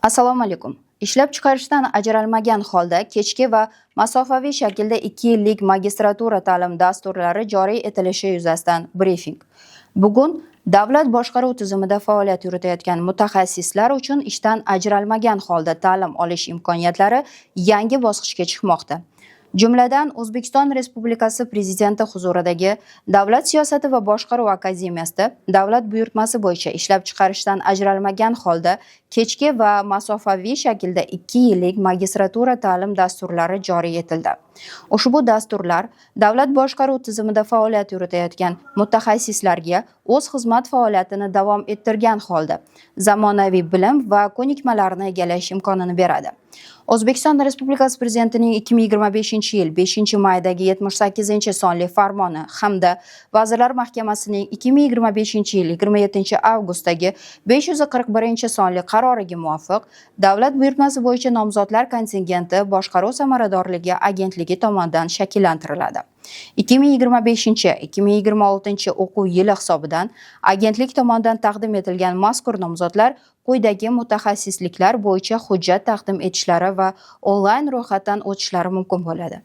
Assalomu alaykum. Ishlab chiqarishdan ajralmagan holda kechki va masofaviy shaklda 2 yillik magistratura ta'lim dasturlari joriy etilishi yuzasidan brifing. Bugun davlat boshqaruv tizimida faoliyat yuritayotgan mutaxassislar uchun ishdan ajralmagan holda ta'lim olish imkoniyatlari yangi bosqichga chiqmoqda. Jumladan, O'zbekiston Respublikasi Prezidenti huzuridagi Davlat siyosati va boshqaruv akademiyasida davlat buyurtmasi bo'yicha ishlab chiqarishdan ajralmagan holda kechki va masofaviy shaklda 2 yillik magistratura ta'lim dasturlari joriy etildi. Ushbu dasturlar davlat boshqaruv tizimida faoliyat yuritayotgan mutaxassislarga o'z xizmat faoliyatini davom ettirgan holda zamonaviy bilim va ko'nikmalarni egallash imkonini beradi. O'zbekiston Respublikasi Prezidentining 2025-yil 5-maydagi 78-sonli farmoni hamda Vazirlar Mahkamasining 2025-yil 27-avgustdagi 541-sonli qaroriga muvofiq davlat buyurtmasi bo'yicha nomzodlar kontingenti boshqaruv samaradorligi agentligi tomonidan shakllantiriladi. 2025-2026 o'quv yili hisobidan agentlik tomonidan taqdim etilgan mazkur nomzodlar quyidagi mutaxassisliklar bo'yicha hujjat taqdim etishlari va onlayn ro'yxatdan o'tishlari mumkin bo'ladi.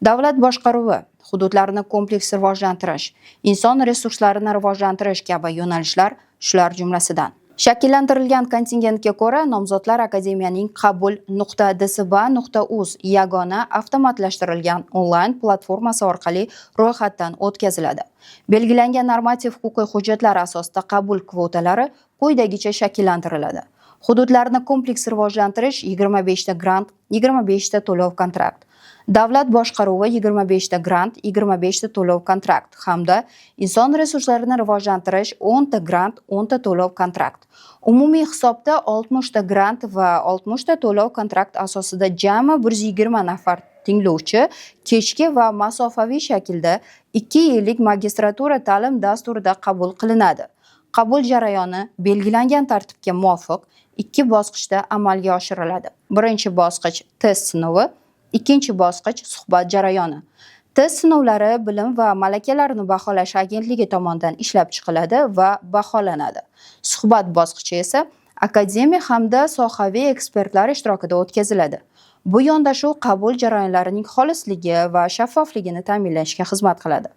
Davlat boshqaruvi, hududlarni kompleks rivojlantirish, inson resurslarini rivojlantirish kabi yo'nalishlar shular jumlasidan. Shakllantirilgan kontingentga ko'ra nomzodlar akademiyaning qabul.dsba.uz yagona avtomatlashtirilgan onlayn platformasi orqali ro'yxatdan o'tkaziladi. Belgilangan normativ-huquqiy hujjatlar asosida qabul kvotalari quyidagicha shakllantiriladi. Hududlarni kompleks rivojlantirish 25 ta grant, 25 ta to'lov kontrakt. Davlat boshqaruvi 25 ta grant, 25 ta to'lov kontrakt hamda inson resurslarini rivojlantirish 10 ta grant, 10 ta to'lov kontrakt. Umumiy hisobda 60 ta grant va 60 ta to'lov kontrakt asosida jami 120 nafar tinglovchi kechki va masofaviy shaklda 2 yillik magistratura ta'lim dasturida qabul qilinadi. Qabul jarayoni belgilangan tartibga muvofiq 2 bosqichda amalga oshiriladi. Birinchi bosqich test sinovi, ikkinchi bosqich suhbat jarayoni. Test sinovlari bilim va malakalarni baholash agentligi tomonidan ishlab chiqiladi va baholanadi. Suhbat bosqichi esa akademiya hamda sohaviy ekspertlar ishtirokida o'tkaziladi. Bu yondashuv qabul jarayonlarining xolisligi va shaffofligini ta'minlashga xizmat qiladi.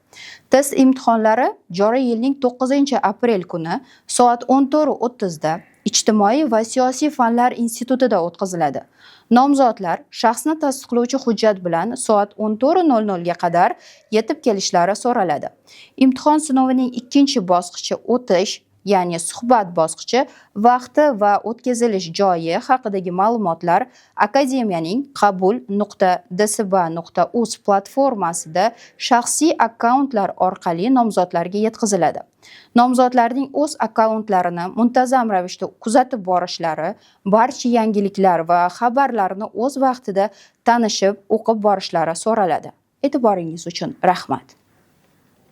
Test imtihonlari joriy yilning 9-aprel kuni soat 14:30 da Ijtimoiy va siyosiy fanlar institutida o'tkaziladi. Nomzodlar shaxsni tasdiqlovchi hujjat bilan soat 14:00 ga qadar yetib kelishlari so'raladi. Imtihon sinovining ikkinchi bosqichi o'tish, ya'ni suhbat bosqichi vaqti va o'tkazilish joyi haqidagi ma'lumotlar akademiyaning qabul.dsba.uz platformasida shaxsiy akkauntlar orqali nomzodlarga yetkaziladi. Nomzodlarning o'z akkauntlarini muntazam ravishda kuzatib borishlari, barcha yangiliklar va xabarlarni o'z vaqtida tanishib, o'qib borishlari so'raladi. E'tiboringiz uchun rahmat.